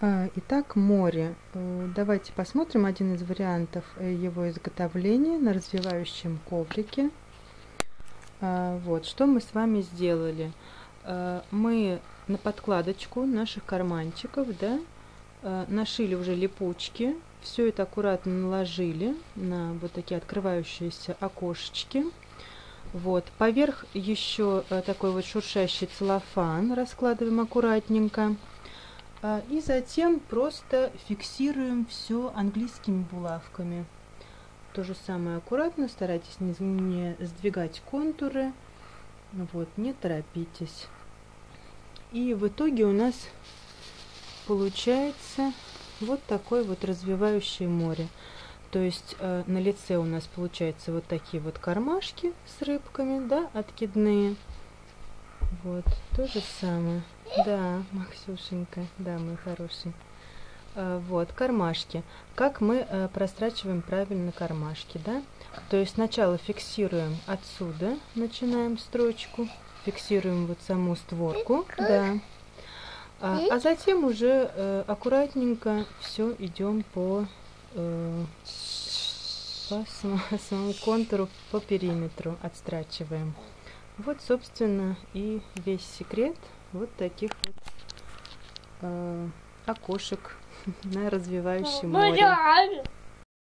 Итак, море. Давайте посмотрим один из вариантов его изготовления на развивающем коврике. Вот, что мы с вами сделали. Мы на подкладочку наших карманчиков, да, нашили уже липучки. Все это аккуратно наложили на вот такие открывающиеся окошечки. Вот, поверх еще такой вот шуршащий целлофан раскладываем аккуратненько. И затем просто фиксируем все английскими булавками. То же самое аккуратно, старайтесь не сдвигать контуры. Вот, не торопитесь. И в итоге у нас получается вот такое вот развивающее море. То есть на лице у нас получается вот такие вот кармашки с рыбками, да, откидные. Вот, то же самое. Да, Максюшенька, да, мой хороший. Вот, кармашки. Как мы прострачиваем правильно кармашки, да? То есть сначала фиксируем отсюда, начинаем строчку, фиксируем вот саму створку, да. А затем уже аккуратненько все идем по самому контуру, по периметру отстрачиваем. Вот, собственно, и весь секрет вот таких вот окошек на развивающем море.